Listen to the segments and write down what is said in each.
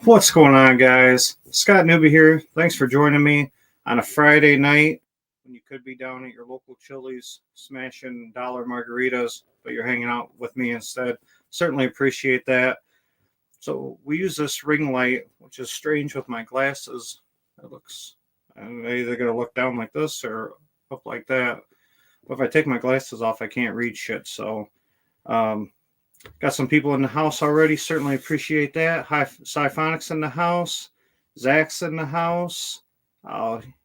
What's going on, guys? Scott Newby here. Thanks for joining me on a Friday night when you could be down at your local Chili's smashing dollar margaritas, but you're hanging out with me instead. Certainly appreciate that. So we use this ring light, which is strange with my glasses. It looks, I'm either going to look down like this or up like that. But if I take my glasses off, I can't read shit. So, got some people in the house already. Certainly appreciate that. Hi, Siphonics in the house. Zach's in the house.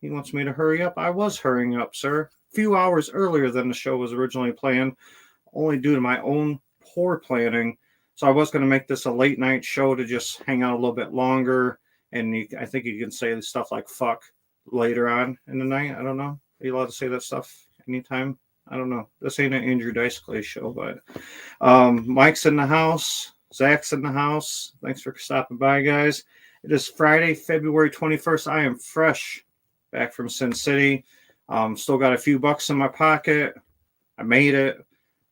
He wants me to hurry up. I was hurrying up, sir. A few hours earlier than the show was originally planned, only due to my own poor planning. So I was going to make this a late night show to just hang out a little bit longer. And I think you can say stuff like fuck later on in the night. I don't know. Are you allowed to say that stuff anytime? I don't know. This ain't an Andrew Dice Clay show, but Mike's in the house. Zach's in the house. Thanks for stopping by, guys. It is Friday, February 21st. I am fresh back from Sin City. Still got a few bucks in my pocket. I made it.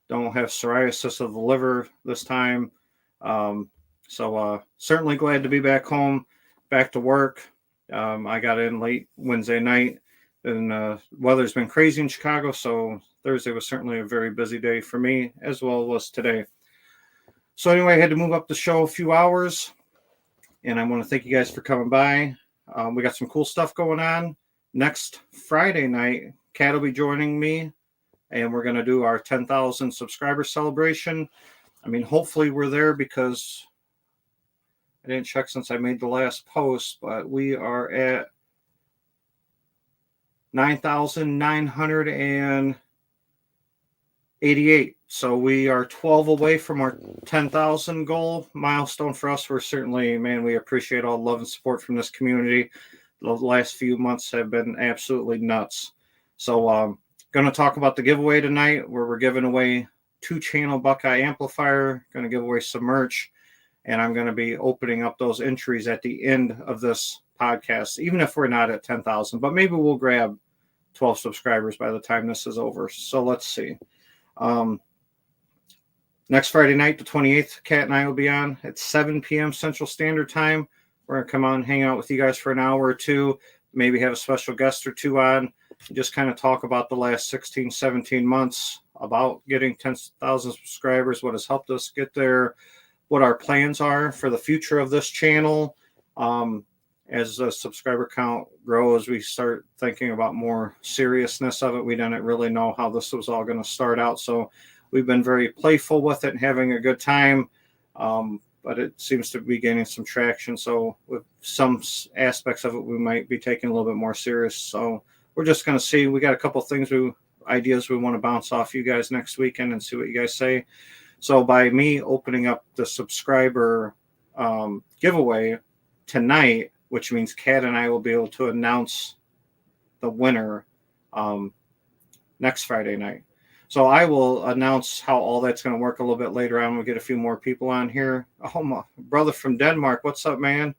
Don't have psoriasis of the liver this time. So certainly glad to be back home, back to work. I got in late Wednesday night. And weather's been crazy in Chicago, so Thursday was certainly a very busy day for me, as well as today. So anyway, I had to move up the show a few hours, and I want to thank you guys for coming by. We got some cool stuff going on. Next Friday night, Kat will be joining me, and we're going to do our 10,000 subscriber celebration. I mean, hopefully we're there because I didn't check since I made the last post, but we are at 9,988. So we are 12 away from our 10,000 goal milestone for us. We're certainly, man, we appreciate all the love and support from this community. The last few months have been absolutely nuts. So going to talk about the giveaway tonight, where we're giving away 2-channel Buckeye amplifier, going to give away some merch, and I'm going to be opening up those entries at the end of this podcast, even if we're not at 10,000, but maybe we'll grab 12 subscribers by the time this is over. So let's see. Next Friday night, the 28th, Kat and I will be on at 7 p.m. Central Standard Time. We're going to come on and hang out with you guys for an hour or two, maybe have a special guest or two on, and just kind of talk about the last 16, 17 months, about getting 10,000 subscribers, what has helped us get there, what our plans are for the future of this channel. As the subscriber count grows, we start thinking about more seriousness of it. We didn't really know how this was all going to start out. So we've been very playful with it and having a good time. But it seems to be gaining some traction. So with some aspects of it, we might be taking a little bit more serious. So we're just going to see. We got a couple things, ideas we want to bounce off you guys next weekend and see what you guys say. So by me opening up the subscriber giveaway tonight, which means Kat and I will be able to announce the winner next Friday night. So I will announce how all that's going to work a little bit later on. We'll get a few more people on here. Oh, my brother from Denmark. What's up, man?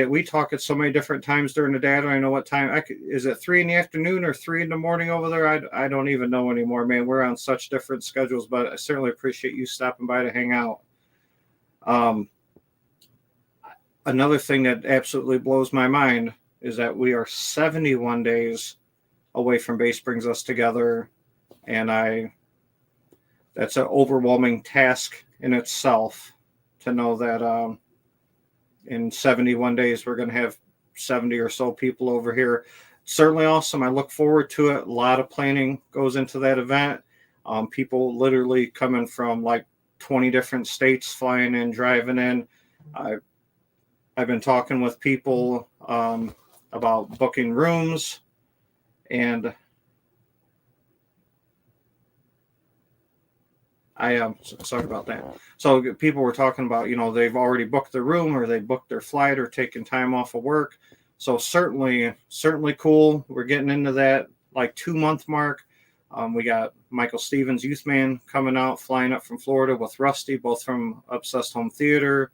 We talk at so many different times during the day. I don't even know what time. Is it 3 in the afternoon or 3 in the morning over there? I don't even know anymore, man. We're on such different schedules, but I certainly appreciate you stopping by to hang out. Another thing that absolutely blows my mind is that we are 71 days away from Base Brings Us Together. And that's an overwhelming task in itself to know that in 71 days, we're going to have 70 or so people over here. Certainly awesome. I look forward to it. A lot of planning goes into that event. People literally coming from like 20 different states, flying in, driving in. I've been talking with people about booking rooms, and sorry about that. So people were talking about, they've already booked their room or they booked their flight or taken time off of work. So certainly cool. We're getting into that like 2-month mark. We got Michael Stevens, Youth Man, coming out, flying up from Florida with Rusty, both from Obsessed Home Theater.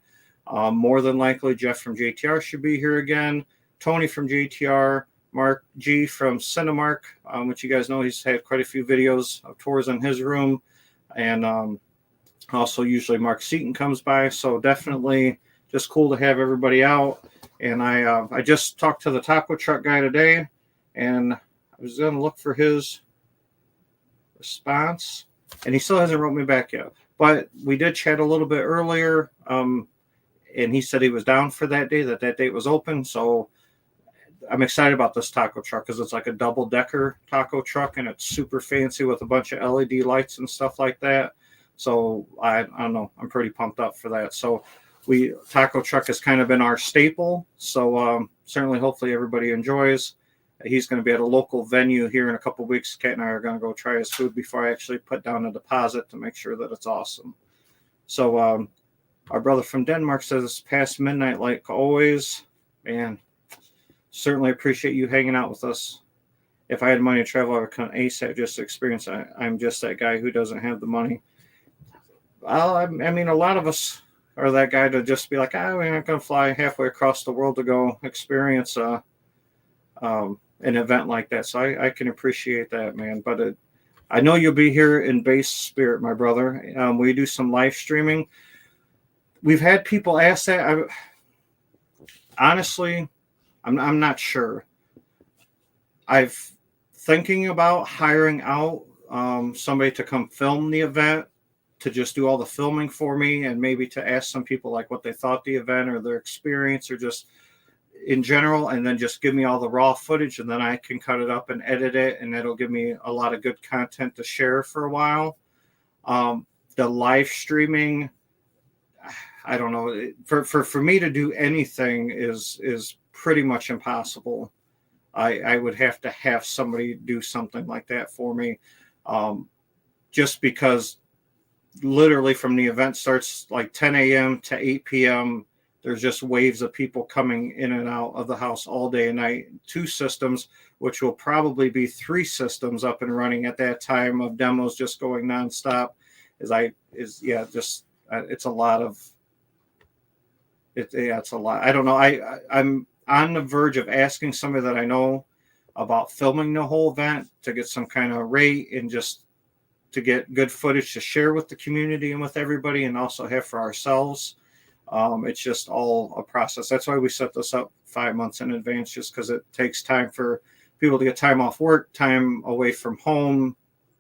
More than likely, Jeff from JTR should be here again. Tony from JTR, Mark G from Cinemark, which you guys know he's had quite a few videos of tours in his room. And also usually Mark Seaton comes by. So definitely just cool to have everybody out. And I just talked to the taco truck guy today, and I was going to look for his response, and he still hasn't wrote me back yet. But we did chat a little bit earlier, and he said he was down for that day, that date was open. So I'm excited about this taco truck because it's like a double-decker taco truck, and it's super fancy with a bunch of LED lights and stuff like that. So I don't know. I'm pretty pumped up for that. So taco truck has kind of been our staple. So certainly, hopefully, everybody enjoys. He's going to be at a local venue here in a couple of weeks. Kat and I are going to go try his food before I actually put down a deposit to make sure that it's awesome. So our brother from Denmark says it's past midnight like always. Man, certainly appreciate you hanging out with us. If I had money to travel, I would come ASAP just to experience it. I'm just that guy who doesn't have the money. Well, I mean, a lot of us are that guy to just be like, we're not going to fly halfway across the world to go experience an event like that. So I can appreciate that, man. But I know you'll be here in base spirit, my brother. We do some live streaming. We've had people ask that. Honestly, I'm not sure. I've thinking about hiring out somebody to come film the event, to just do all the filming for me, and maybe to ask some people like what they thought the event or their experience or just in general, and then just give me all the raw footage, and then I can cut it up and edit it, and it'll give me a lot of good content to share for a while. The live streaming, I don't know, for me to do anything is pretty much impossible. I would have to have somebody do something like that for me, just because literally from the event starts like 10 a.m. to 8 p.m., there's just waves of people coming in and out of the house all day and night. 2 systems, which will probably be 3 systems up and running at that time of demos just going nonstop. It's a lot of it. Yeah, it's a lot. I don't know. I'm on the verge of asking somebody that I know about filming the whole event to get some kind of rate and just to get good footage to share with the community and with everybody, and also have for ourselves. It's just all a process. That's why we set this up 5 months in advance, just because it takes time for people to get time off work, time away from home,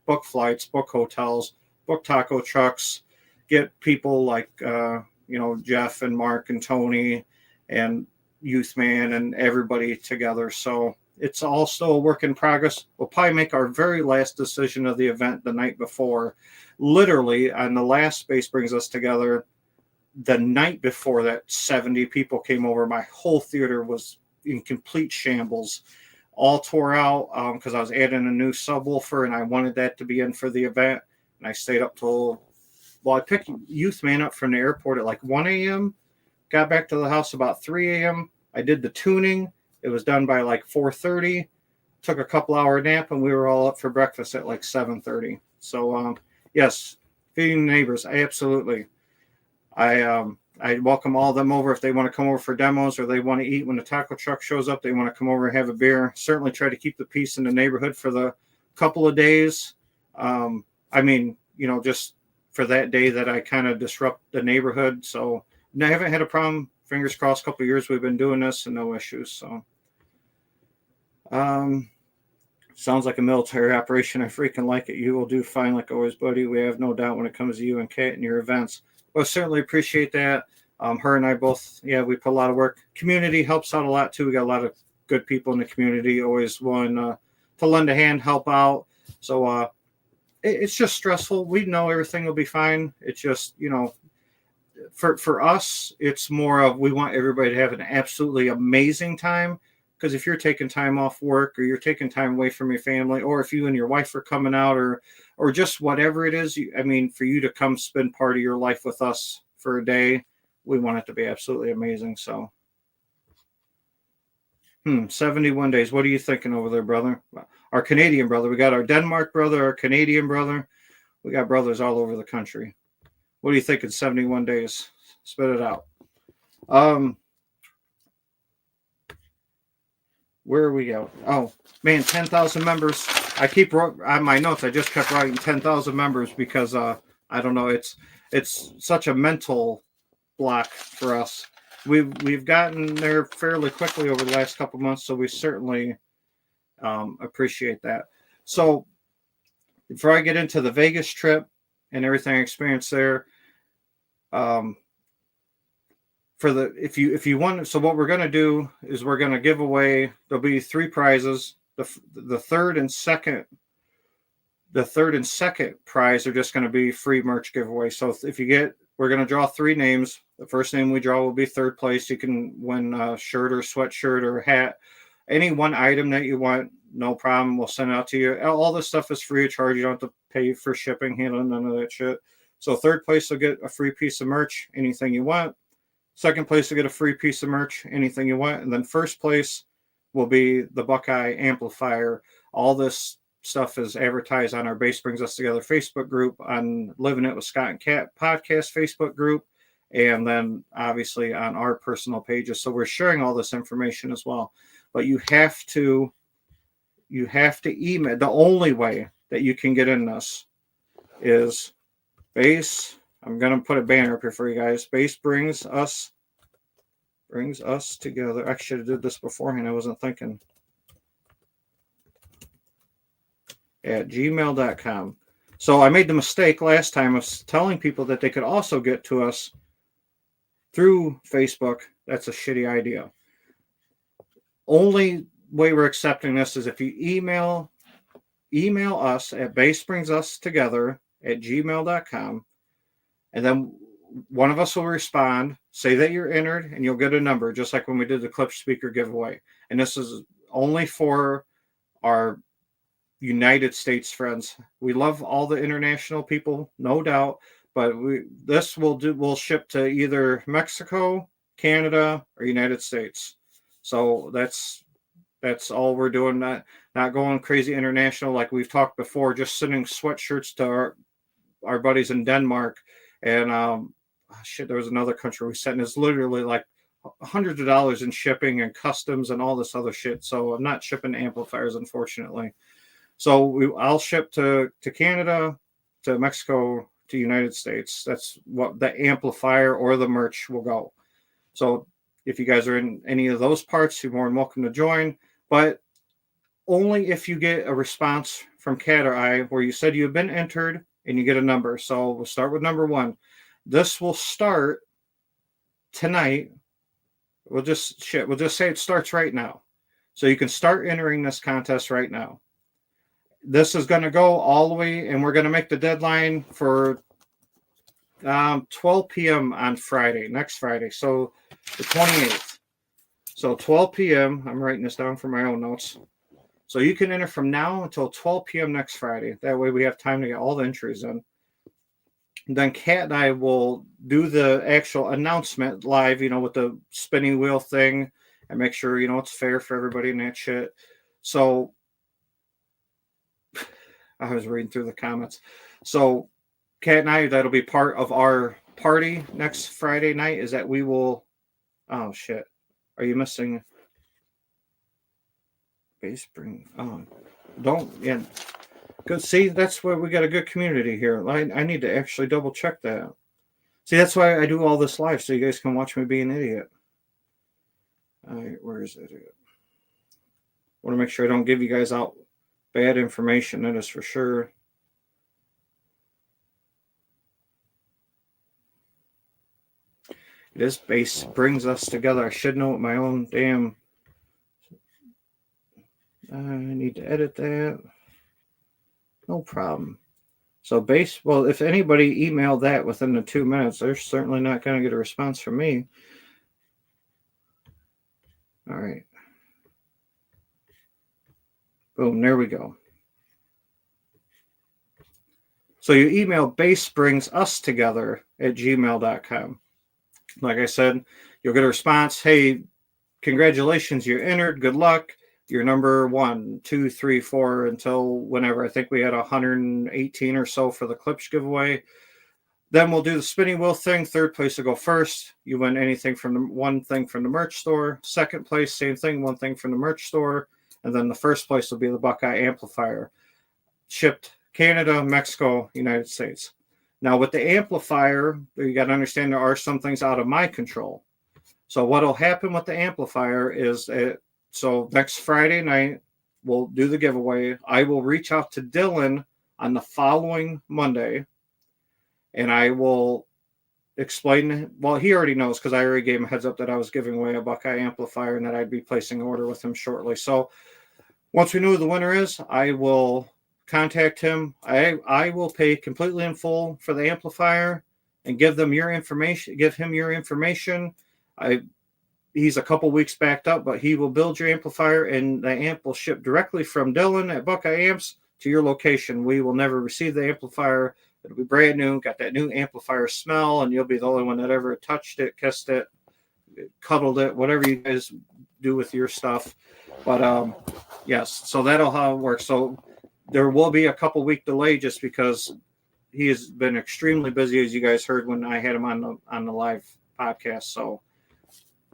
book flights, book hotels, book taco trucks, get people like, Jeff and Mark and Tony and Youth Man and everybody together. So it's all still a work in progress. We'll probably make our very last decision of the event the night before. Literally, on the last Space Brings Us Together, the night before that 70 people came over, my whole theater was in complete shambles, all tore out because I was adding a new subwoofer and I wanted that to be in for the event. And I stayed up I picked Youth Man up from the airport at like 1 a.m., got back to the house about 3 a.m. I did the tuning. It was done by like 4:30, took a couple hour nap, and we were all up for breakfast at like 7:30. So yes, feeding the neighbors. Absolutely. I welcome all of them over if they want to come over for demos or they want to eat when the taco truck shows up. They want to come over and have a beer. Certainly try to keep the peace in the neighborhood for the couple of days. Just for that day that I kind of disrupt the neighborhood. So I haven't had a problem. Fingers crossed, a couple of years we've been doing this and no issues. So sounds like a military operation. I freaking like it. You will do fine like always, buddy. We have no doubt when it comes to you and Kat and your events. Well, certainly appreciate that. Her and I both, we put a lot of work. Community helps out a lot too. We got a lot of good people in the community, always willing to lend a hand, help out. So it's just stressful. We know everything will be fine. It's just, for us, it's more of we want everybody to have an absolutely amazing time. Because if you're taking time off work or you're taking time away from your family, or if you and your wife are coming out or just whatever it is, for you to come spend part of your life with us for a day, we want it to be absolutely amazing. So 71 days. What are you thinking over there, brother? Our Canadian brother. We got our Denmark brother, our Canadian brother. We got brothers all over the country. What do you think in 71 days? Spit it out. Where are we at? Oh, man, 10,000 members. I keep on my notes. I just kept writing 10,000 members because I don't know. It's such a mental block for us. we've gotten there fairly quickly over the last couple months, so we certainly appreciate that. So before I get into the Vegas trip and everything I experienced there, for the if you want, so what we're going to do is we're going to give away. There'll be 3 prizes. The third and second prize are just going to be free merch giveaway. So if you get, we're going to draw 3 names. The first name we draw will be third place. You can win a shirt or sweatshirt or hat, any one item that you want. No problem. We'll send it out to you. All this stuff is free of charge. You don't have to pay for shipping, handling, none of that shit. So third place will get a free piece of merch, anything you want. Second place will get a free piece of merch, anything you want. And then first place will be the Buckeye Amplifier. All this stuff is advertised on our Base Brings Us Together Facebook group, on Living It with Scott and Kat podcast Facebook group, and then obviously on our personal pages. So we're sharing all this information as well. But you have to email. The only way that you can get in this is Base. I'm going to put a banner up here for you guys. Base brings us together. I should have did this beforehand. I wasn't thinking. At gmail.com. So I made the mistake last time of telling people that they could also get to us through Facebook. That's a shitty idea. Only way we're accepting this is if you email us at basebringsustogether@gmail.com, and then one of us will respond, say that you're entered, and you'll get a number, just like when we did the clip speaker giveaway. And this is only for our United States friends. We love all the international people, no doubt, but we'll ship to either Mexico, Canada, or United States. So that's all we're doing. Not going crazy international like we've talked before. Just sending sweatshirts to our buddies in Denmark, and there was another country we sent, and it's literally like hundreds of dollars in shipping and customs and all this other shit. So I'm not shipping amplifiers, unfortunately. So I'll ship to Canada, to Mexico, to United States. That's what the amplifier or the merch will go. So if you guys are in any of those parts, you're more than welcome to join. But only if you get a response from Kat or I where you said you've been entered and you get a number. So we'll start with number 1. This will start tonight. We'll just say it starts right now. So you can start entering this contest right now. This is going to go all the way, and we're going to make the deadline for 12 p.m. on Friday, next Friday. So the 28th. So 12 p.m. I'm writing this down for my own notes. So you can enter from now until 12 p.m. next Friday. That way we have time to get all the entries in. And then Kat and I will do the actual announcement live, with the spinning wheel thing, and make sure, it's fair for everybody and that shit. So I was reading through the comments. So Kat and I, that'll be part of our party next Friday night, is that we will, oh shit. Are you missing Base Bring? Oh, don't, yeah. Good. See, that's where we got a good community here. I need to actually double check that. See, that's why I do all this live, so you guys can watch me be an idiot. All right, where is it? I want to make sure I don't give you guys out bad information, that is for sure. It is Base Brings Us Together. I should know what my own damn... I need to edit that. No problem. So well, if anybody emailed that within the 2 minutes, they're certainly not going to get a response from me. All right. Boom, there we go. So you email basebringsustogether@gmail.com. Like I said, you'll get a response. Hey, congratulations, you're entered. Good luck. You're number 1, 2, 3, 4 until whenever. I think we had 118 or so for the clips giveaway. Then we'll do the spinning wheel thing. Third place will go first. You win anything from one thing from the merch store. Second place, same thing, one thing from the merch store. And then the first place will be the Buckeye Amplifier. Shipped Canada, Mexico, United States. Now with the amplifier, you got to understand there are some things out of my control. So what'll happen with the amplifier is so next Friday night we'll do the giveaway. I will reach out to Dylan on the following Monday, and I will explain. Well, he already knows because I already gave him a heads up that I was giving away a Buckeye amplifier and that I'd be placing an order with him shortly. So once we know who the winner is, I will contact him. I will pay completely in full for the amplifier and give them your information. Give him your information. He's a couple weeks backed up, but he will build your amplifier, and the amp will ship directly from Dylan at Buckeye Amps to your location. We will never receive the amplifier. It'll be brand new, got that new amplifier smell, and you'll be the only one that ever touched it, kissed it, cuddled it, whatever you guys do with your stuff. But yes, so that'll how it works. So there will be a couple week delay just because he has been extremely busy, as you guys heard when I had him on the live podcast. So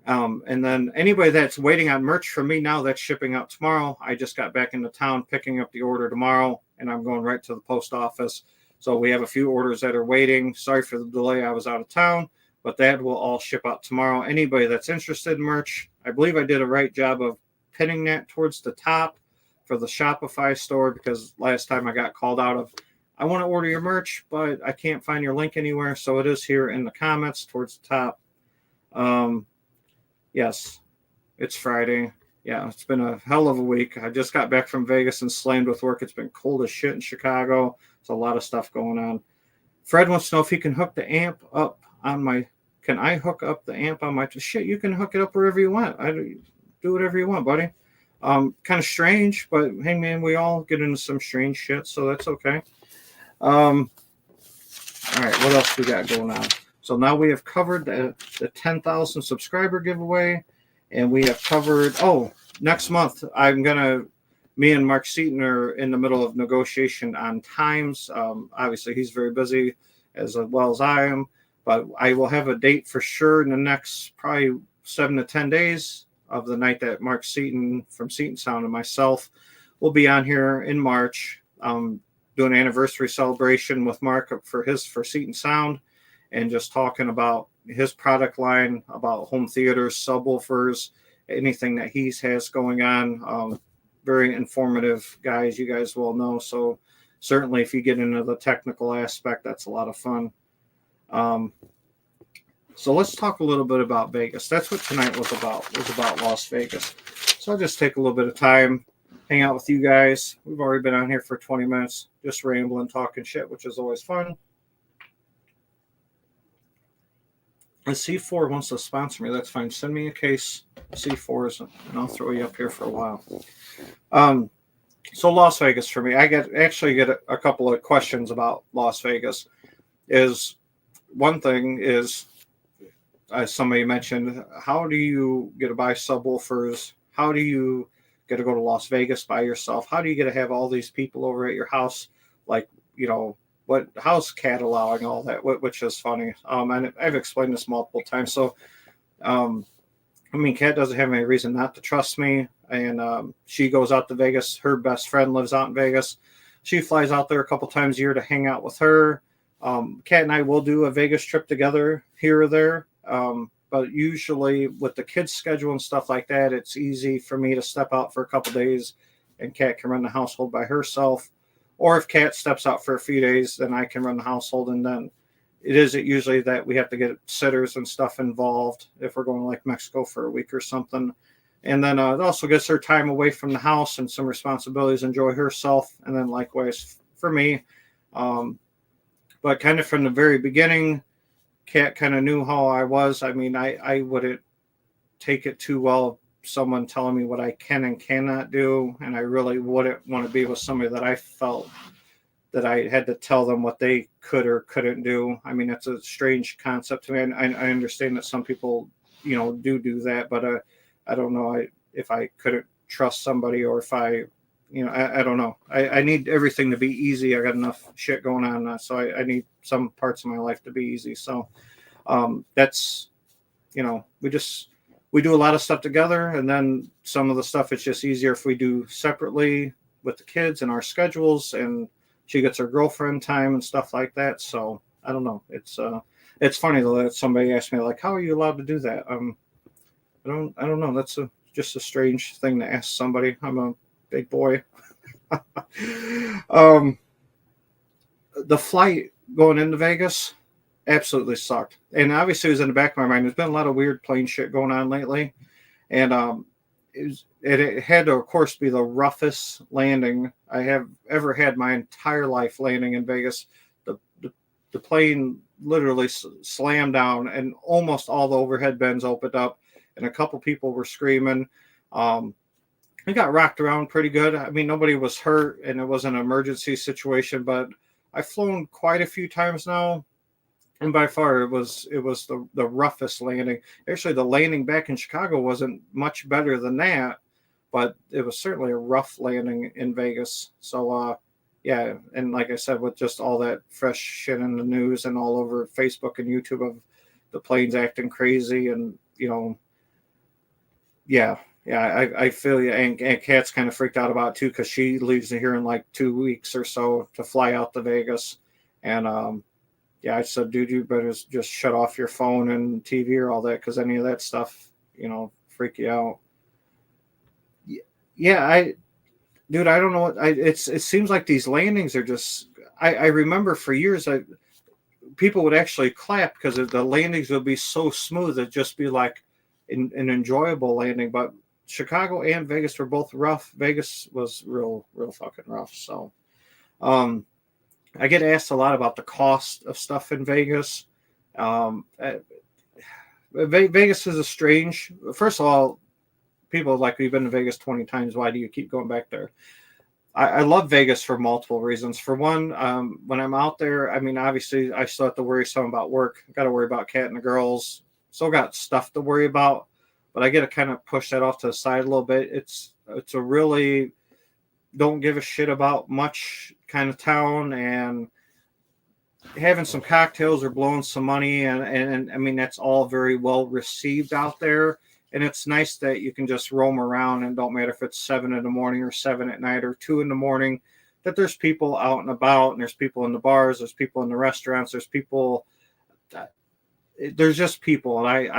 and then anybody that's waiting on merch from me now, that's shipping out tomorrow. I just got back into town picking up the order tomorrow, and I'm going right to the post office. So we have a few orders that are waiting. Sorry for the delay. I was out of town, but that will all ship out tomorrow. Anybody that's interested in merch, I believe I did a right job of pinning that towards the top for the Shopify store, because last time I got called out of, I want to order your merch, but I can't find your link anywhere. So it is here in the comments towards the top. Yes, it's Friday. Yeah, it's been a hell of a week. I just got back from Vegas and slammed with work. It's been cold as shit in Chicago. There's a lot of stuff going on. Fred wants to know if he can hook the amp up on my. Can I hook up the amp on my? Shit, you can hook it up wherever you want. I do whatever you want, buddy. Kind of strange, but hey, man, we all get into some strange shit, so that's okay. All right, what else we got going on? So now we have covered the 10,000 subscriber giveaway, and we have covered, next month, me and Mark Seaton are in the middle of negotiation on times. Obviously, he's very busy as well as I am, but I will have a date for sure in the next probably 7 to 10 days of the night that Mark Seaton from Seaton Sound and myself will be on here in March, doing an anniversary celebration with Mark for Seaton Sound, and just talking about his product line, about home theaters, subwoofers, anything that he has going on. Very informative guy, as you guys well know. So certainly if you get into the technical aspect, that's a lot of fun. So let's talk a little bit about Vegas. That's what tonight was about Las Vegas. So I'll just take a little bit of time, hang out with you guys. We've already been on here for 20 minutes, just rambling, talking shit, which is always fun. And C4 wants to sponsor me. That's fine. Send me a case of C4s, and I'll throw you up here for a while. So Las Vegas for me, I get a couple of questions about Las Vegas. One thing is, as somebody mentioned, how do you get to buy subwoofers? How do you get to go to Las Vegas by yourself? How do you get to have all these people over at your house? Like, how's Cat allowing all that, which is funny. And I've explained this multiple times. So, Kat doesn't have any reason not to trust me. And she goes out to Vegas. Her best friend lives out in Vegas. She flies out there a couple times a year to hang out with her. Kat and I will do a Vegas trip together here or there. But usually with the kids' schedule and stuff like that, it's easy for me to step out for a couple days, and Kat can run the household by herself. Or if Kat steps out for a few days, then I can run the household. And then it isn't usually that we have to get sitters and stuff involved if we're going to like Mexico for a week or something. And then it also gets her time away from the house and some responsibilities, enjoy herself. And then likewise for me. But kind of from the very beginning, Kat kind of knew how I was. I mean, I wouldn't take it too well, someone telling me what I can and cannot do, and I really wouldn't want to be with somebody that I felt that I had to tell them what they could or couldn't do. I mean, that's a strange concept to me, and I understand that some people, do that, but I don't know if I couldn't trust somebody, or if I don't know. I need everything to be easy. I got enough shit going on, so I need some parts of my life to be easy. So that's, we do a lot of stuff together, and then some of the stuff it's just easier if we do separately with the kids and our schedules, and she gets her girlfriend time and stuff like that. So I don't know. It's funny though that somebody asked me, like, how are you allowed to do that? I don't know. That's just a strange thing to ask somebody. I'm a big boy. um, the flight going into Vegas absolutely sucked, and obviously it was in the back of my mind. There's been a lot of weird plane shit going on lately, and it had to, of course, be the roughest landing I have ever had my entire life landing in Vegas. The plane literally slammed down, and almost all the overhead bins opened up, and a couple people were screaming. Um, it got rocked around pretty good. I mean, nobody was hurt, and it was an emergency situation, but I've flown quite a few times now, and by far it was the roughest landing. Actually, the landing back in Chicago wasn't much better than that, but it was certainly a rough landing in Vegas. So yeah, and like I said, with just all that fresh shit in the news and all over Facebook and YouTube of the planes acting crazy, and yeah, yeah, I feel you. And Kat's kind of freaked out about it too, because she leaves here in like 2 weeks or so to fly out to Vegas, and yeah, I said, dude, you better just shut off your phone and TV or all that, because any of that stuff, freak you out. Yeah, dude, I don't know what it seems like these landings are just. I remember for years, people would actually clap because the landings would be so smooth. It'd just be like an enjoyable landing. But Chicago and Vegas were both rough. Vegas was real fucking rough. So, um, I get asked a lot about the cost of stuff in Vegas. Um, uh, Vegas is a strange. First of all, people like, we've been to Vegas 20 times. Why do you keep going back there? I love Vegas for multiple reasons. For one, when I'm out there, I mean, obviously, I still have to worry some about work. I got to worry about Kat and the girls. Still got stuff to worry about, but I get to kind of push that off to the side a little bit. It's a really don't give a shit about much kind of town, and having some cocktails or blowing some money, and I mean, that's all very well received out there. And it's nice that you can just roam around, and don't matter if it's 7 in the morning or 7 at night or 2 in the morning, that there's people out and about, and there's people in the bars, there's people in the restaurants, there's people, there's just people. And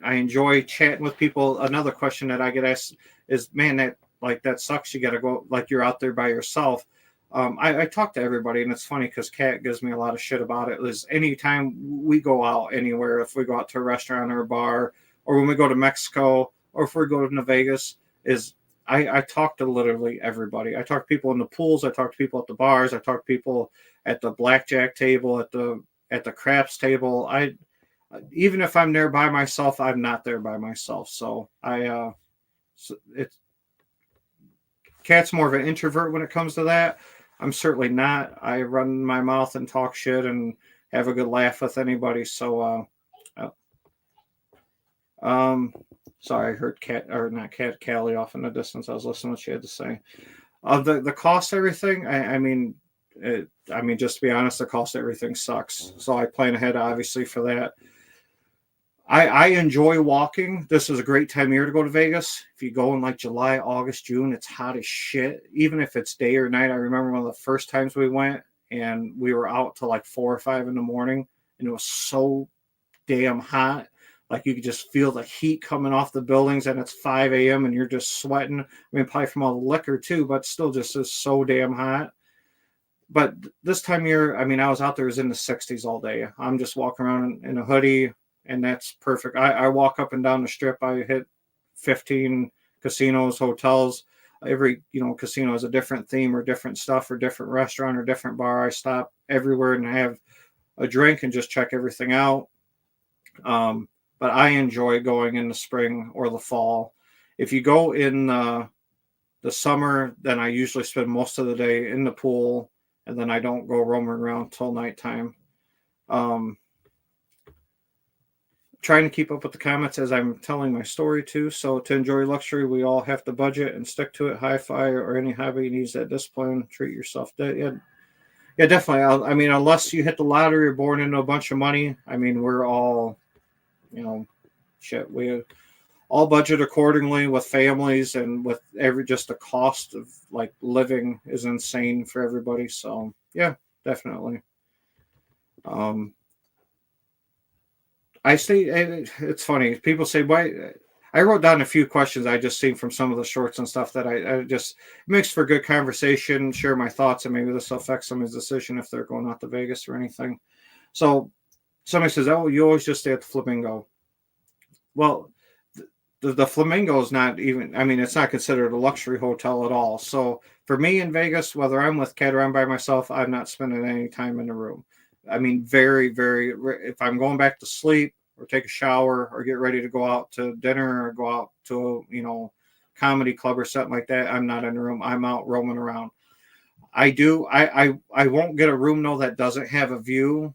I enjoy chatting with people. Another question that I get asked is, man, that sucks. You got to go, like, you're out there by yourself. I talk to everybody, and it's funny because Kat gives me a lot of shit about it. Is anytime we go out anywhere, if we go out to a restaurant or a bar, or when we go to Mexico, or if we go to Vegas, is I talk to literally everybody. I talk to people in the pools. I talk to people at the bars. I talk to people at the blackjack table, at the craps table. Even if I'm there by myself, I'm not there by myself. So it's Kat's more of an introvert when it comes to that. I'm certainly not. I run my mouth and talk shit and have a good laugh with anybody. So, um, sorry, I heard Cat, or not Cat, Callie off in the distance. I was listening to what she had to say. The cost of everything. I mean, just to be honest, the cost of everything sucks. So I plan ahead, obviously, for that. I enjoy walking. This is a great time of year to go to Vegas. If you go in like July, August, June, it's hot as shit. Even if it's day or night. I remember one of the first times we went, and we were out till like 4 or 5 in the morning, and it was so damn hot. Like, you could just feel the heat coming off the buildings, and it's 5 a.m. and you're just sweating. I mean, probably from all the liquor too, but still just is so damn hot. But this time of year, I mean, I was out there, it was in the 60s all day. I'm just walking around in a hoodie, and that's perfect. I walk up and down the strip. I hit 15 casinos, hotels. Every casino has a different theme or different stuff or different restaurant or different bar. I stop everywhere and have a drink and just check everything out. But I enjoy going in the spring or the fall. If you go in the summer, then I usually spend most of the day in the pool, and then I don't go roaming around till nighttime. Trying to keep up with the comments as I'm telling my story too. So to enjoy luxury, we all have to budget and stick to it. Hi-fi or any hobby needs that discipline. Treat yourself. Yeah, definitely. I mean, unless you hit the lottery or born into a bunch of money, I mean, we're all, shit. We all budget accordingly with families, and with just the cost of like living is insane for everybody. So yeah, definitely. Um, I say it's funny. People say, why? I wrote down a few questions I just seen from some of the shorts and stuff that I just makes for good conversation, share my thoughts, and maybe this will affect somebody's decision if they're going out to Vegas or anything. So somebody says, "Oh, you always just stay at the Flamingo." Well, the Flamingo is not even, I mean, it's not considered a luxury hotel at all. So for me in Vegas, whether I'm with Kat or I'm by myself, I'm not spending any time in the room. I mean, if I'm going back to sleep or take a shower or get ready to go out to dinner or go out to, comedy club or something like that, I'm not in the room. I'm out roaming around. I won't get a room though that doesn't have a view.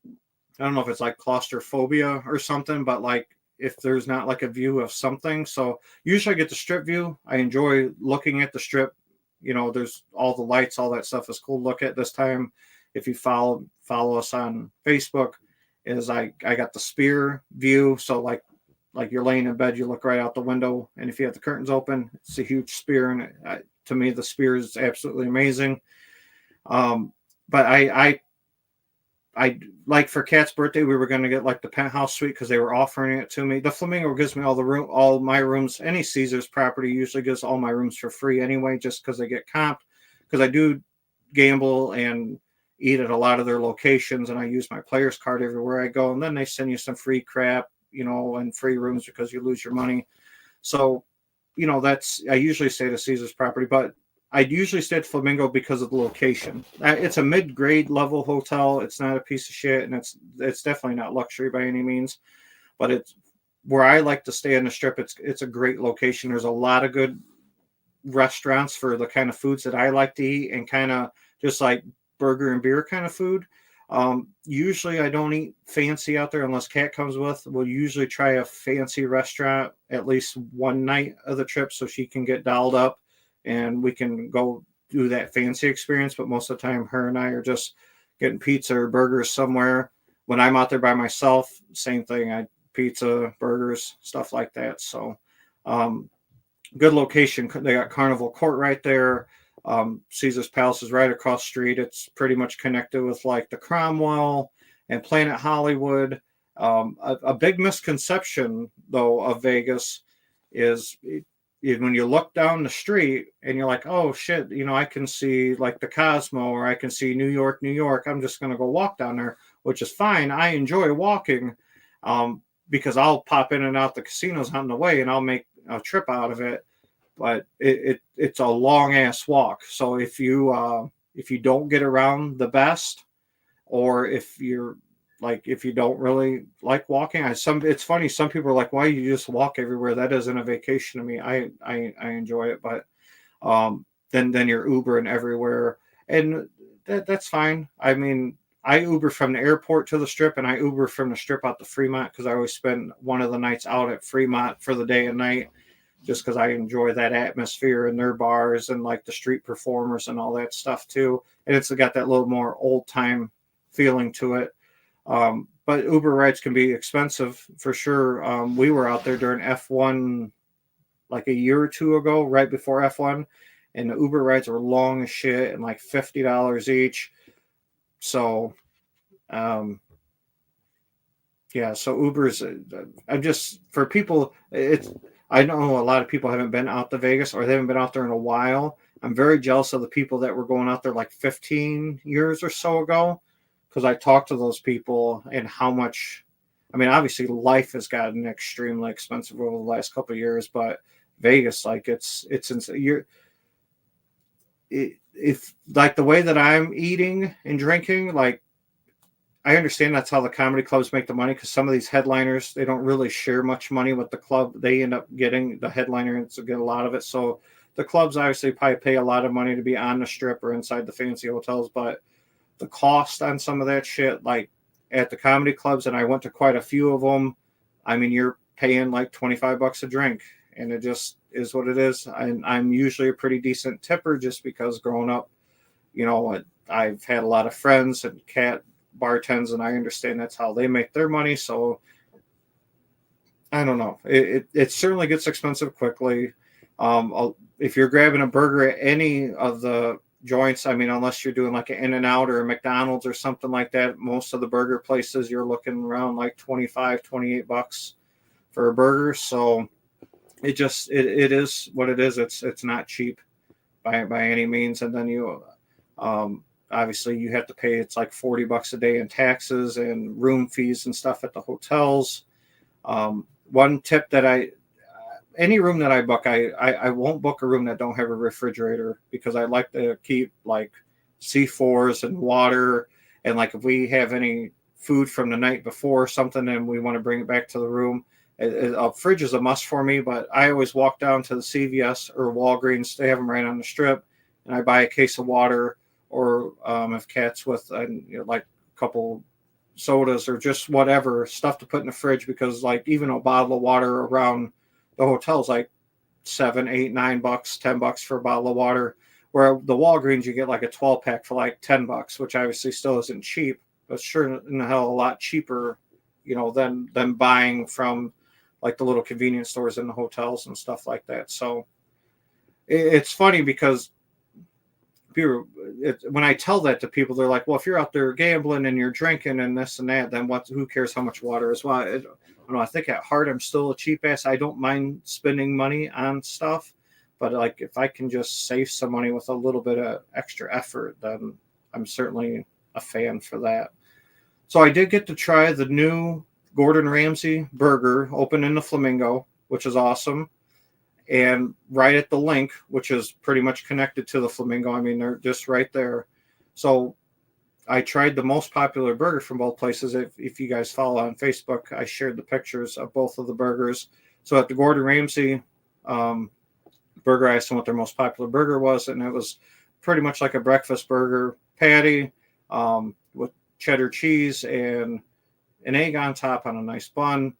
I don't know if it's like claustrophobia or something, but like if there's not like a view of something. So usually I get the strip view. I enjoy looking at the strip. There's all the lights, all that stuff is cool to look at this time. If you follow us on Facebook, is I got the spear view. So like you're laying in bed, you look right out the window, and if you have the curtains open, it's a huge spear, and to me the spear is absolutely amazing. But I like for Kat's birthday, we were going to get like the penthouse suite because they were offering it to me. The Flamingo gives me all my rooms. Any Caesars property usually gives all my rooms for free anyway, just because they get comped. Because I do gamble and eat at a lot of their locations, and I use my players card everywhere I go. And then they send you some free crap, and free rooms because you lose your money. So, I usually stay at a Caesars property, but I usually stay at Flamingo because of the location. It's a mid-grade level hotel. It's not a piece of shit, and it's definitely not luxury by any means. But it's where I like to stay on the Strip. It's a great location. There's a lot of good restaurants for the kind of foods that I like to eat, and kind of just like burger and beer kind of food. Usually I don't eat fancy out there unless Kat comes with. We'll usually try a fancy restaurant at least one night of the trip so she can get dialed up and we can go do that fancy experience. But most of the time, her and I are just getting pizza or burgers somewhere. When I'm out there by myself, same thing. Pizza, burgers, stuff like that. So, good location. They got Carnival Court right there. Caesar's Palace is right across the street. It's pretty much connected with like the Cromwell and Planet Hollywood. A big misconception though of Vegas is when you look down the street and you're like, oh shit, I can see like the Cosmo or I can see New York, New York. I'm just going to go walk down there, which is fine. I enjoy walking because I'll pop in and out the casinos on the way and I'll make a trip out of it. But it's a long ass walk. So if you don't get around the best, or if you don't really like walking, it's funny. Some people are like, "Why you just walk everywhere?" That isn't a vacation to me. I enjoy it, but then you're Ubering everywhere, and that's fine. I mean, I Uber from the airport to the Strip, and I Uber from the Strip out to Fremont because I always spend one of the nights out at Fremont for the day and night, just because I enjoy that atmosphere and their bars and like the street performers and all that stuff too. And it's got that little more old time feeling to it. But Uber rides can be expensive for sure. We were out there during F1 like a year or two ago, right before F1, and the Uber rides were long as shit and like $50 each. So, yeah, so Uber's, I'm just, for people, I know a lot of people haven't been out to Vegas or they haven't been out there in a while. I'm very jealous of the people that were going out there like 15 years or so ago, because I talked to those people and how much, I mean, obviously life has gotten extremely expensive over the last couple of years, but Vegas, like it's if like the way that I'm eating and drinking, like I understand that's how the comedy clubs make the money, because some of these headliners, they don't really share much money with the club. They end up getting the headliner to get a lot of it. So the clubs obviously probably pay a lot of money to be on the Strip or inside the fancy hotels, but the cost on some of that shit, like at the comedy clubs, and I went to quite a few of them, I mean, you're paying like $25 a drink, and it just is what it is. And I'm usually a pretty decent tipper just because growing up, I've had a lot of friends and Kat bartends, and I understand that's how they make their money. So I don't know. It certainly gets expensive quickly. If you're grabbing a burger at any of the joints, I mean, unless you're doing like an In-N-Out or a McDonald's or something like that, most of the burger places you're looking around like $25, $28 for a burger. So it is what it is. It's not cheap by any means. And then um, obviously you have to pay. It's like $40 a day in taxes and room fees and stuff at the hotels. One tip that any room that I book, I won't book a room that don't have a refrigerator, because I like to keep like C4s and water, and like if we have any food from the night before or something and we want to bring it back to the room, a fridge is a must for me. But I always walk down to the CVS or Walgreens. They have them right on the strip, and I buy a case of water, or if Cat's with like a couple sodas or just whatever stuff to put in the fridge, because like even a bottle of water around the hotel's like $7, $8, $9, $10 for a bottle of water. Where the Walgreens you get like a 12-pack for like $10, which obviously still isn't cheap, but sure in the hell a lot cheaper, than buying from like the little convenience stores in the hotels and stuff like that. So it's funny because people, when I tell that to people, they're like, well, if you're out there gambling and you're drinking and this and that, then who cares how much water is? Well, I think at heart, I'm still a cheap ass. I don't mind spending money on stuff, but like, if I can just save some money with a little bit of extra effort, then I'm certainly a fan for that. So I did get to try the new Gordon Ramsay burger open in the Flamingo, which is awesome. And right at the link, which is pretty much connected to the Flamingo. I mean, they're just right there. So I tried the most popular burger from both places. If you guys follow on Facebook, I shared the pictures of both of the burgers. So at the Gordon Ramsay burger, I asked them what their most popular burger was, and it was pretty much like a breakfast burger patty with cheddar cheese and an egg on top on a nice bun.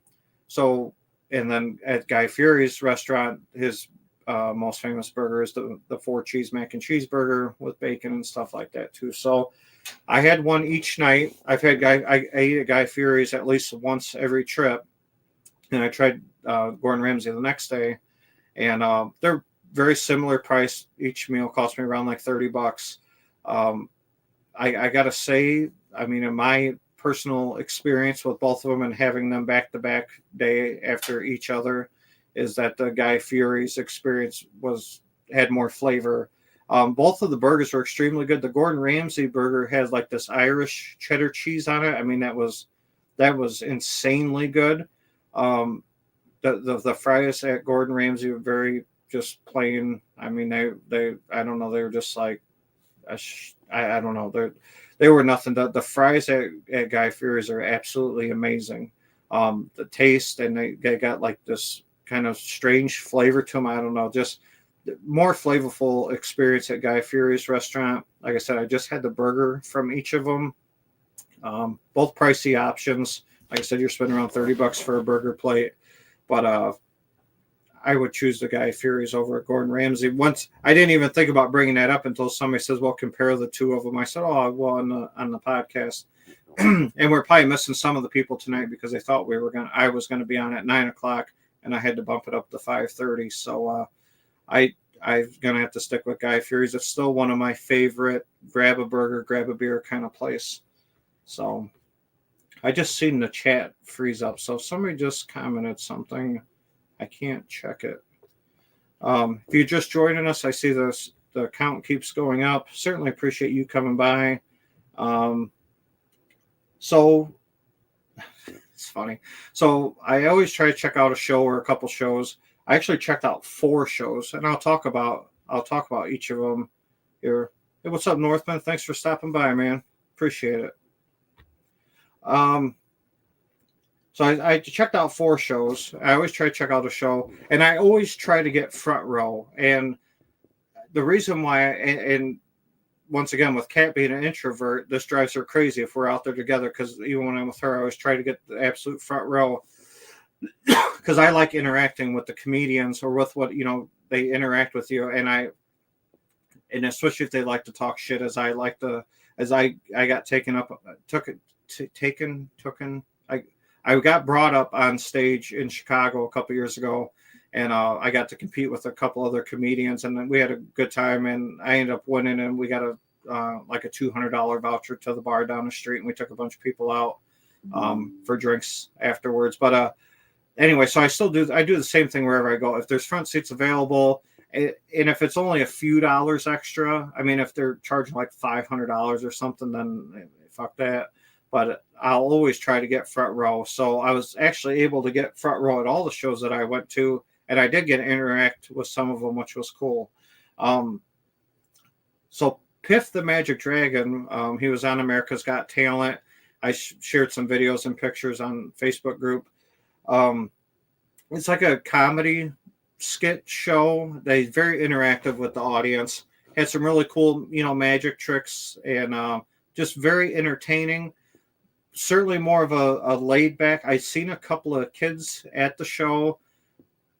So, and then at Guy Fieri's restaurant, his most famous burger is the 4-cheese mac and cheese burger with bacon and stuff like that too. So I had one each night. I ate at Guy Fieri's at least once every trip, and I tried Gordon Ramsay the next day, and they're very similar price. Each meal cost me around like $30. I gotta say, I mean, in my personal experience with both of them and having them back to back day after each other, is that the Guy Fieri's experience had more flavor. Both of the burgers were extremely good. The Gordon Ramsay burger has like this Irish cheddar cheese on it. I mean, that was insanely good. The fries at Gordon Ramsay were very just plain. I mean, they I don't know, they were just like I don't know, they were nothing. The fries at Guy Fieri's are absolutely amazing. The taste, and they got like this kind of strange flavor to them. I don't know, just more flavorful experience at Guy Fieri's restaurant. Like I said, I just had the burger from each of them. Both pricey options. Like I said, you're spending around $30 for a burger plate, but I would choose the Guy Fieri's over at Gordon Ramsay. Once I didn't even think about bringing that up until somebody says, "Well, compare the two of them." I said, "Oh, well, on the podcast," and we're probably missing some of the people tonight because they thought I was gonna be on at 9:00, and I had to bump it up to 5:30. So I'm gonna have to stick with Guy Fieri's. It's still one of my favorite grab a burger, grab a beer kind of place. So I just seen the chat freeze up. So somebody just commented something. I can't check it. If you're just joining us, I see the count keeps going up. Certainly appreciate you coming by. So it's funny. So I always try to check out a show or a couple shows. I actually checked out 4 shows, and I'll talk about each of them here. Hey, what's up, Northman? Thanks for stopping by, man. Appreciate it. So I checked out 4 shows. I always try to check out a show, and I always try to get front row. And the reason why, and once again, with Kat being an introvert, this drives her crazy if we're out there together, because even when I'm with her, I always try to get the absolute front row, because I like interacting with the comedians or with what, they interact with you. And especially if they like to talk shit, as I got I got brought up on stage in Chicago a couple years ago, and I got to compete with a couple other comedians, and then we had a good time, and I ended up winning, and we got a $200 voucher to the bar down the street, and we took a bunch of people out for drinks afterwards. But anyway, so I do the same thing wherever I go. If there's front seats available, and if it's only a few dollars extra, I mean, if they're charging like $500 or something, then fuck that. But I'll always try to get front row. So I was actually able to get front row at all the shows that I went to, and I did get to interact with some of them, which was cool. So Piff the Magic Dragon, he was on America's Got Talent. I shared some videos and pictures on Facebook group. It's like a comedy skit show. They very interactive with the audience. Had some really cool, magic tricks and just very entertaining. Certainly more of a laid back. I seen a couple of kids at the show.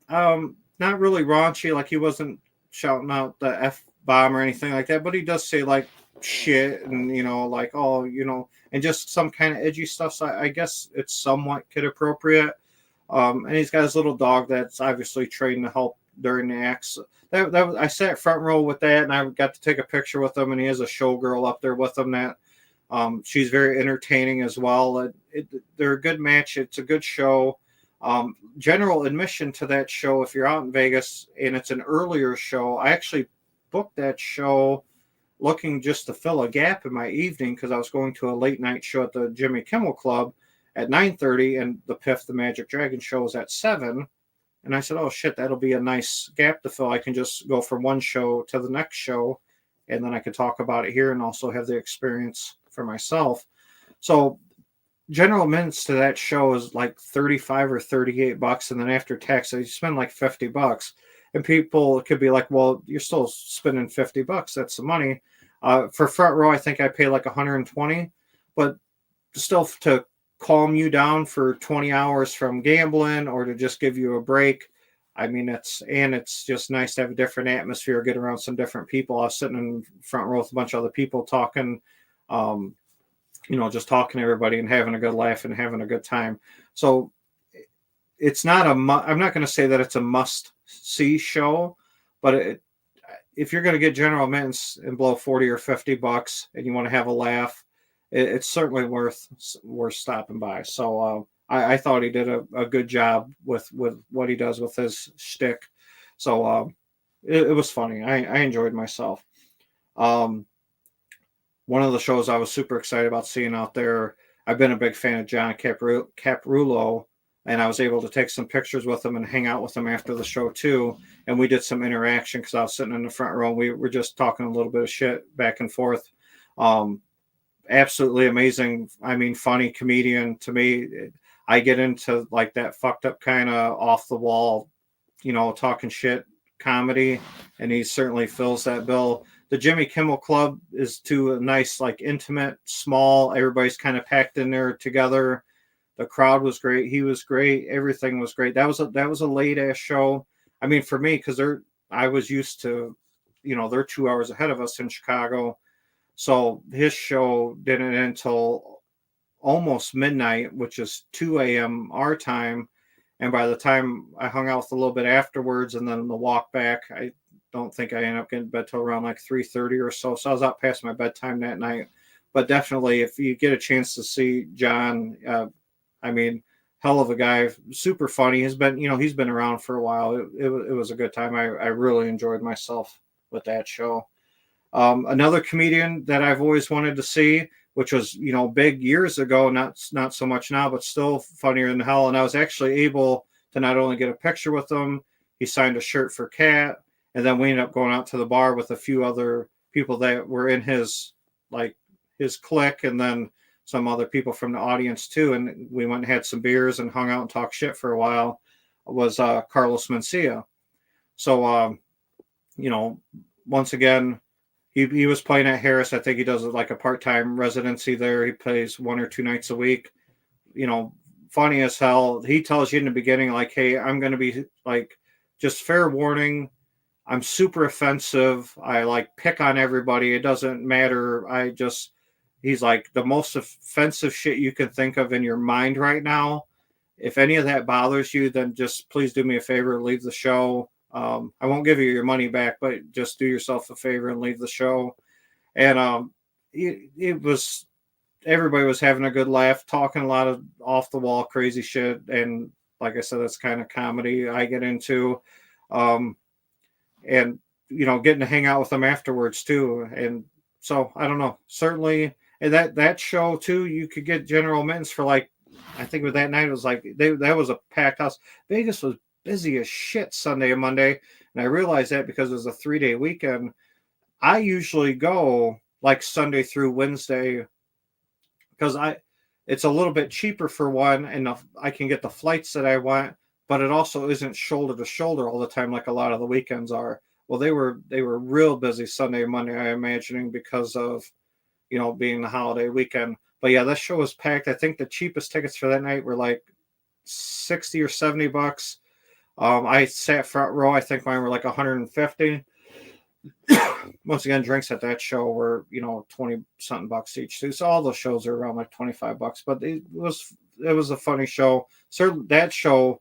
Not really raunchy, like he wasn't shouting out the F bomb or anything like that, but he does say like shit and like, oh, and just some kind of edgy stuff. So I guess it's somewhat kid appropriate. And he's got his little dog that's obviously trained to help during the acts. I sat front row with that, and I got to take a picture with him. And he has a showgirl up there with him that she's very entertaining as well. They're a good match. It's a good show. General admission to that show, if you're out in Vegas and it's an earlier show, I actually booked that show looking just to fill a gap in my evening because I was going to a late night show at the Jimmy Kimmel Club at 9:30, and the Piff the Magic Dragon show is at 7. And I said, oh shit, that'll be a nice gap to fill. I can just go from one show to the next show, and then I could talk about it here and also have the experience for myself. So general minutes to that show is like $35 or $38, and then after tax, you spend like $50. And people could be like, well, you're still spending $50. That's the money. For front row, I think I pay like $120, but still to calm you down for 20 hours from gambling or to just give you a break. I mean, it's just nice to have a different atmosphere, get around some different people. I was sitting in front row with a bunch of other people talking, just talking to everybody and having a good laugh and having a good time. So it's not I'm not going to say that it's a must see show, but if you're going to get general admittance and blow $40 or $50 and you want to have a laugh, it's certainly worth stopping by. So I thought he did a good job with what he does with his shtick. So it was funny. I enjoyed myself. One of the shows I was super excited about seeing out there, I've been a big fan of John Caprulo, and I was able to take some pictures with him and hang out with him after the show too. And we did some interaction because I was sitting in the front row. We were just talking a little bit of shit back and forth. Absolutely amazing. I mean, funny comedian to me. I get into like that fucked up kind of off the wall, talking shit comedy, and he certainly fills that bill. The Jimmy Kimmel Club is too nice, like intimate, small. Everybody's kind of packed in there together. The crowd was great. He was great. Everything was great. That was a late ass show. I mean, for me, because I was used to, they're 2 hours ahead of us in Chicago. So his show didn't end until almost midnight, which is 2 a.m. our time. And by the time I hung out with a little bit afterwards and then the walk back, I don't think I ended up getting to bed till around like 3:30 or so. So I was out past my bedtime that night. But definitely, if you get a chance to see John, I mean, hell of a guy, super funny. He's been around for a while. It was a good time. I really enjoyed myself with that show. Another comedian that I've always wanted to see, which was, big years ago, not so much now, but still funnier than hell. And I was actually able to not only get a picture with him, he signed a shirt for Cat, and then we ended up going out to the bar with a few other people that were in his clique, and then some other people from the audience too. And we went and had some beers and hung out and talked shit for a while. Was Carlos Mencia. So, once again, he was playing at Harris. I think he does like a part-time residency there. He plays 1 or 2 nights a week. Funny as hell. He tells you in the beginning, like, hey, I'm going to be like, just fair warning, I'm super offensive. I like pick on everybody. It doesn't matter. He's like, the most offensive shit you can think of in your mind right now. If any of that bothers you, then just please do me a favor, leave the show. I won't give you your money back, but just do yourself a favor and leave the show. And everybody was having a good laugh, talking a lot of off the wall crazy shit. And like I said, that's kind of comedy I get into. Um, and getting to hang out with them afterwards too. And so I don't know, certainly. And that show too, you could get general admittance for like, I think with that night it was like that was a packed house. Vegas was busy as shit Sunday and Monday, and I realized that because it was a 3-day weekend. I usually go like Sunday through Wednesday because I it's a little bit cheaper for one, and I can get the flights that I want, but it also isn't shoulder to shoulder all the time like a lot of the weekends are. Well, they were real busy Sunday and Monday, I'm imagining, because of being the holiday weekend. But yeah, that show was packed. I think the cheapest tickets for that night were like 60 or $70. I sat front row. I think mine were like 150. Once again, drinks at that show were 20 something bucks each too. So all those shows are around like $25. But it was a funny show. So that show,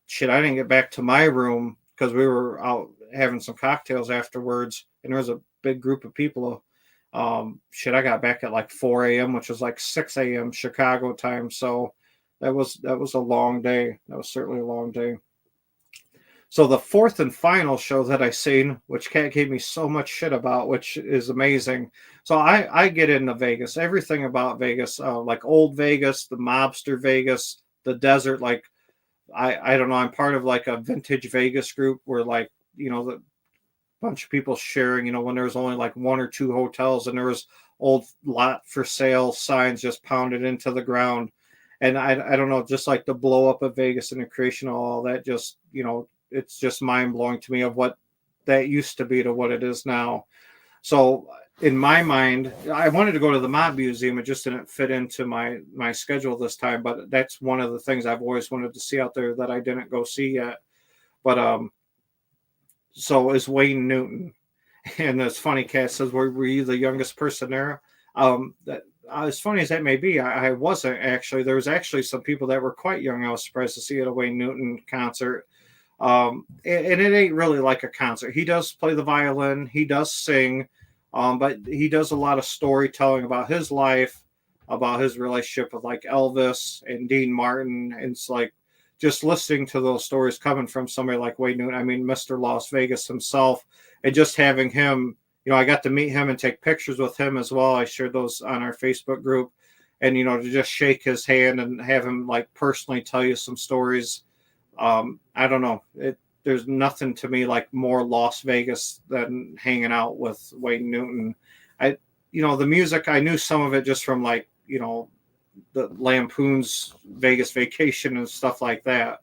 shit, I didn't get back to my room because we were out having some cocktails afterwards, and there was a big group of people. I got back at like 4 a.m., which was like 6 a.m. Chicago time. So that was a long day. That was certainly a long day. So the fourth and final show that I seen, which Kat gave me so much shit about, which is amazing. So I get into Vegas, everything about Vegas, like old Vegas, the mobster Vegas, the desert. Like I don't know, I'm part of like a vintage Vegas group where like the bunch of people sharing. When there was only like one or two hotels and there was old lot for sale signs just pounded into the ground. And I don't know, just like the blow up of Vegas and the creation of all that, just it's just mind blowing to me of what that used to be to what it is now. So in my mind, I wanted to go to the Mob Museum. It just didn't fit into my schedule this time. But that's one of the things I've always wanted to see out there that I didn't go see yet. But so is Wayne Newton, and it's funny. Kat says, "Were you the youngest person there?" That as funny as that may be, I wasn't actually. There was actually some people that were quite young. I was surprised to see at a Wayne Newton concert. And it ain't really like a concert. He does play the violin, he does sing, but he does a lot of storytelling about his life, about his relationship with like Elvis and Dean Martin. And it's like just listening to those stories coming from somebody like Wayne Newton. I mean, Mr. Las Vegas himself, and just having him, I got to meet him and take pictures with him as well. I shared those on our Facebook group, and to just shake his hand and have him like personally tell you some stories. I don't know. There's nothing to me like more Las Vegas than hanging out with Wayne Newton. The music, I knew some of it just from like, the Lampoon's Vegas Vacation and stuff like that.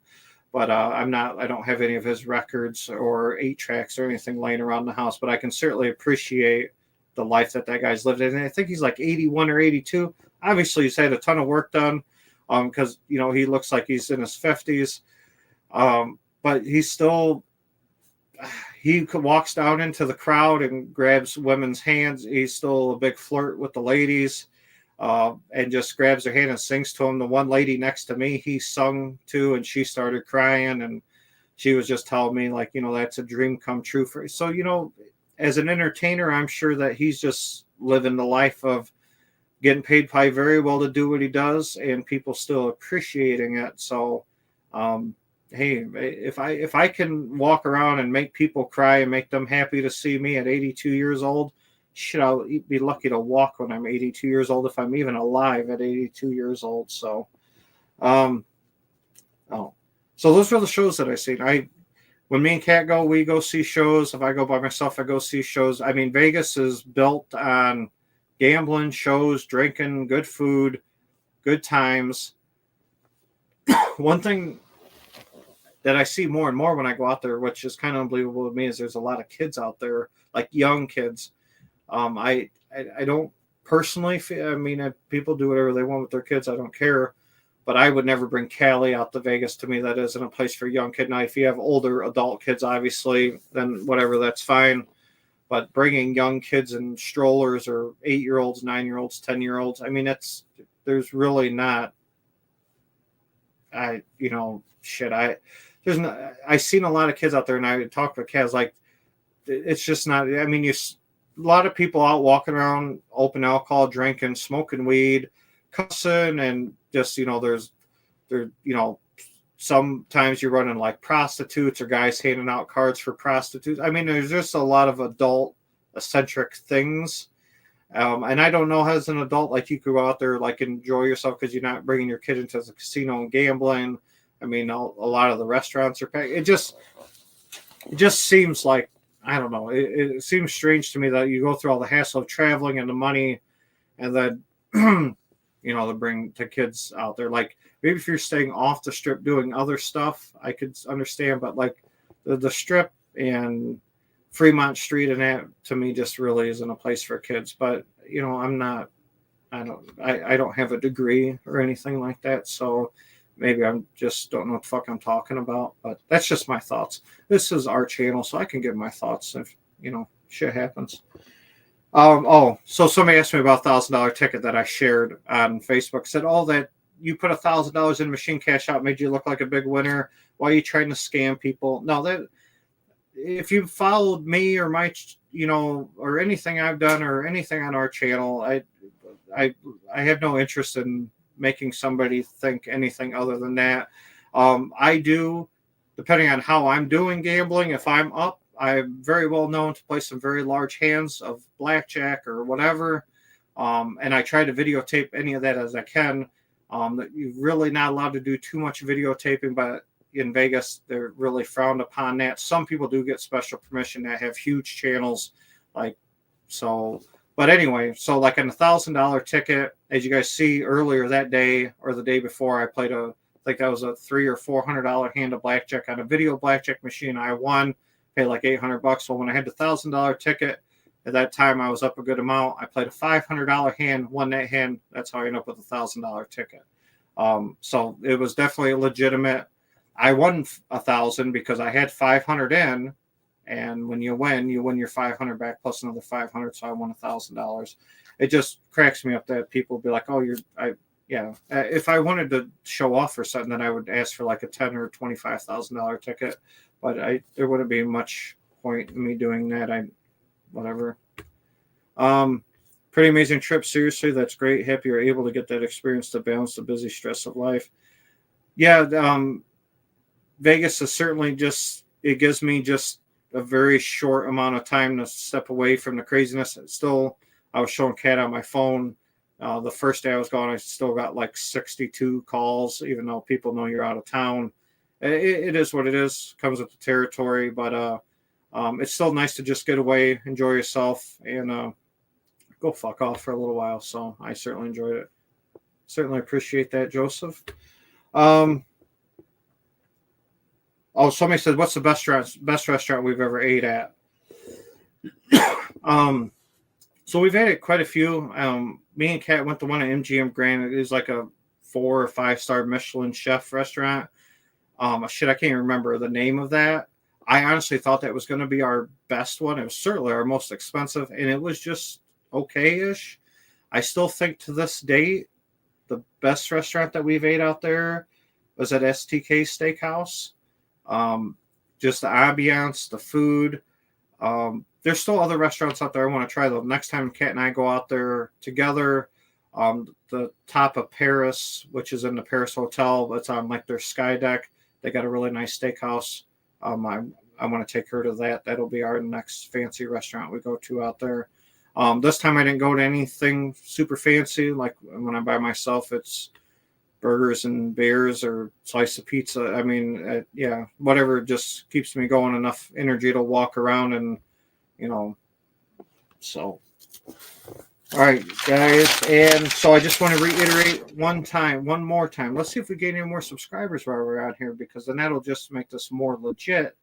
But I don't have any of his records or 8-tracks or anything laying around the house, but I can certainly appreciate the life that guy's lived in. And I think he's like 81 or 82. Obviously he's had a ton of work done, because, he looks like he's in his 50s. But he walks down into the crowd and grabs women's hands. He's still a big flirt with the ladies, and just grabs their hand and sings to them. The one lady next to me, he sung to, and she started crying, and she was just telling me like, that's a dream come true for. So, as an entertainer, I'm sure that he's just living the life of getting paid probably very well to do what he does, and people still appreciating it. So, hey, if I can walk around and make people cry and make them happy to see me at 82 years old, I'll be lucky to walk when I'm 82 years old, if I'm even alive at 82 years old. So, so those were the shows that I seen. When me and Kat go, we go see shows. If I go by myself, I go see shows. I mean, Vegas is built on gambling, shows, drinking, good food, good times. One thing that I see more and more when I go out there, which is kind of unbelievable to me, is there's a lot of kids out there, like young kids. I don't personally feel, I mean, if people do whatever they want with their kids, I don't care, but I would never bring Cali out to Vegas. To me, that isn't a place for young kid. Now, if you have older adult kids, obviously, then whatever, that's fine. But bringing young kids in strollers, or 8-year-olds, 9-year-olds, 10-year-olds, I mean, there's really not, I've seen a lot of kids out there, and I talk to kids like, it's just not. I mean, a lot of people out walking around, open alcohol, drinking, smoking weed, cussing, and just they're sometimes you're running like prostitutes or guys handing out cards for prostitutes. I mean, there's just a lot of adult eccentric things. And I don't know, as an adult, like you could go out there, like enjoy yourself because you're not bringing your kid into the casino and gambling. I mean, a lot of the restaurants are packed. It just seems like, I don't know. It seems strange to me that you go through all the hassle of traveling and the money, and then to bring the kids out there. Like maybe if you're staying off the strip doing other stuff, I could understand. But like the strip and Fremont Street and that, to me, just really isn't a place for kids. But I don't have a degree or anything like that, so maybe I'm just don't know what the fuck I'm talking about. But that's just my thoughts. This is our channel, so I can give my thoughts if shit happens. So somebody asked me about $1,000 ticket that I shared on Facebook. Said, that you put $1,000 in machine cash out made you look like a big winner. Why are you trying to scam people? No, that if you followed me or my, or anything I've done or anything on our channel, I have no interest in making somebody think anything other than that. I do, depending on how I'm doing gambling, if I'm up, I'm very well known to play some very large hands of blackjack or whatever. And I try to videotape any of that as I can. That you're really not allowed to do too much videotaping, but in Vegas, they're really frowned upon that. Some people do get special permission that have huge channels, But anyway, so like an $1,000 ticket, as you guys see earlier that day or the day before, I played I think that was a $300 or $400 hand of blackjack on a video blackjack machine. I won, paid like $800. Well, when I had the $1,000 ticket, at that time I was up a good amount. I played a $500 hand, won that hand. That's how I ended up with a $1,000 ticket. So it was definitely legitimate. I won 1,000 because I had 500 in, and when you win your 500 back plus another 500. So I won $1,000. It just cracks me up that people be like, if I wanted to show off or something, then I would ask for like a $10,000 or $25,000 ticket, but there wouldn't be much point in me doing that. Whatever. Pretty amazing trip. Seriously, that's great. Happy you're able to get that experience to balance the busy stress of life. Yeah. Vegas is certainly it gives me just a very short amount of time to step away from the craziness. I was showing Kat on my phone. The first day I was gone, I still got like 62 calls, even though people know you're out of town. It is what it is. Comes with the territory, but it's still nice to just get away, enjoy yourself, and go fuck off for a little while. So I certainly enjoyed it. Certainly appreciate that, Joseph. Somebody said, what's the best restaurant we've ever ate at? So we've had quite a few. Me and Kat went to one at MGM Grand. It is like a 4 or 5 star Michelin chef restaurant. I can't remember the name of that. I honestly thought that was going to be our best one. It was certainly our most expensive, and it was just okay-ish. I still think to this date, the best restaurant that we've ate out there was at STK Steakhouse. Just the ambiance, the food. There's still other restaurants out there I want to try, though. Next time Kat and I go out there together, the top of Paris, which is in the Paris Hotel, it's on like their sky deck. They got a really nice steakhouse. I want to take her to that. That'll be our next fancy restaurant we go to out there. This time I didn't go to anything super fancy. Like when I'm by myself, it's burgers and beers or slice of pizza. I mean, whatever just keeps me going, enough energy to walk around and, so. All right, guys. And so I just want to reiterate one more time. Let's see if we get any more subscribers while we're out here, because then that'll just make this more legit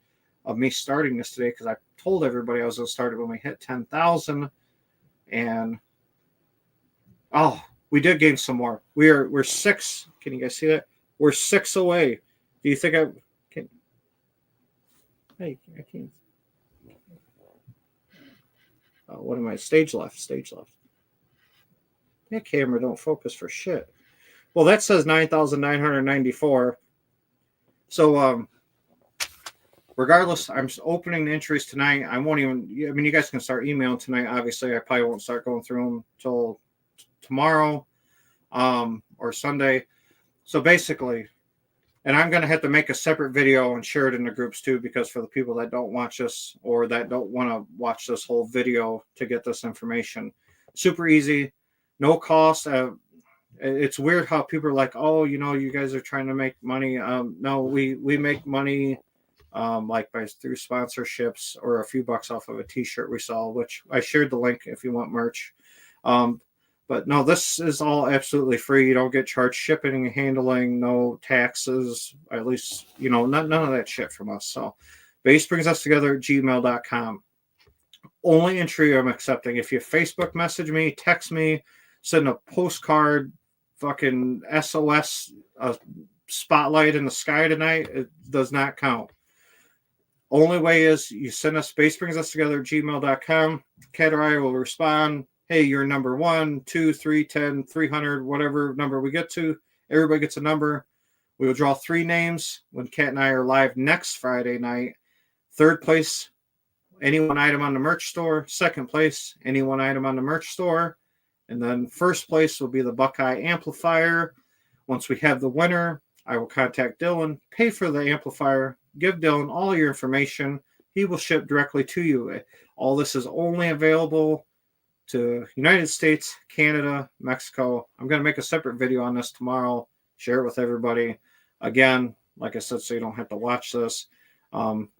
of me starting this today, because I told everybody I was going to start it when we hit 10,000. And, we did gain some more. We're 6. Can you guys see that? We're 6 away. Do you think I can? Hey, I can't. What am I? Stage left. That camera don't focus for shit. Well, that says 9,994. So, regardless, I'm opening the entries tonight. I won't even. I mean, you guys can start emailing tonight. Obviously, I probably won't start going through them till tomorrow, or Sunday. So basically, And I'm going to have to make a separate video and share it in the groups too, because for the people that don't watch this or that don't want to watch this whole video to get this information, super easy, no cost. It's weird how people are like, oh, you guys are trying to make money. No, we make money like by through sponsorships or a few bucks off of a t-shirt we sell, which I shared the link if you want merch. But no, this is all absolutely free. You don't get charged shipping and handling, no taxes, at least, none of that shit from us. So base brings us together at gmail.com. Only entry I'm accepting. If you Facebook message me, text me, send a postcard, fucking SOS, a spotlight in the sky tonight, it does not count. Only way is you send us base brings us together at gmail.com. Kat or I will respond. Hey, you're number 1, 2, 3, 10, 300, whatever number we get to. Everybody gets a number. We will draw 3 names when Kat and I are live next Friday night. Third place, any one item on the merch store. Second place, any one item on the merch store. And then first place will be the Buckeye amplifier. Once we have the winner, I will contact Dylan, pay for the amplifier, give Dylan all your information. He will ship directly to you. All this is only available to United States, Canada, Mexico. I'm going to make a separate video on this tomorrow, share it with everybody. Again, like I said, so you don't have to watch this.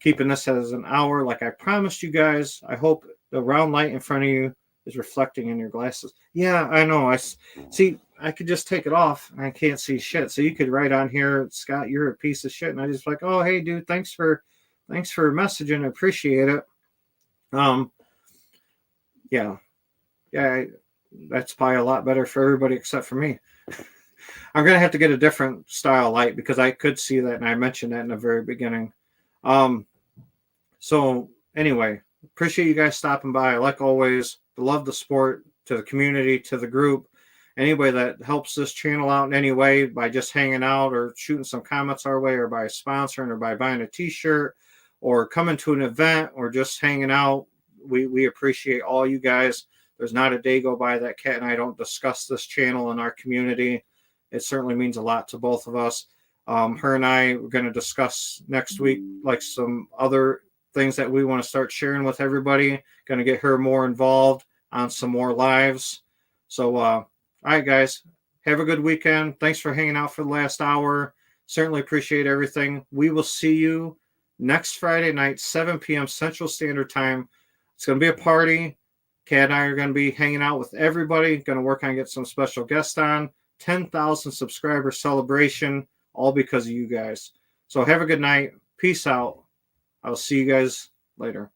Keeping this as an hour like I promised you guys. I hope the round light in front of you is reflecting in your glasses. Yeah, I know. I see. I could just take it off and I can't see shit. So you could write on here, Scott, you're a piece of shit. And I just like, oh, hey, dude, thanks for messaging. I appreciate it. Yeah, that's probably a lot better for everybody except for me. I'm going to have to get a different style light because I could see that, and I mentioned that in the very beginning. So anyway, appreciate you guys stopping by. Like always, love the sport, to the community, to the group. Anybody that helps this channel out in any way by just hanging out or shooting some comments our way or by sponsoring or by buying a t-shirt or coming to an event or just hanging out, we appreciate all you guys. There's not a day go by that Kat and I don't discuss this channel in our community. It certainly means a lot to both of us. Her and I are going to discuss next week, like some other things that we want to start sharing with everybody. Going to get her more involved on some more lives. So, all right, guys, have a good weekend. Thanks for hanging out for the last hour. Certainly appreciate everything. We will see you next Friday night, 7 p.m. Central Standard Time. It's going to be a party. Kat and I are going to be hanging out with everybody. Going to work on getting some special guests on. 10,000 subscriber celebration, all because of you guys. So have a good night. Peace out. I'll see you guys later.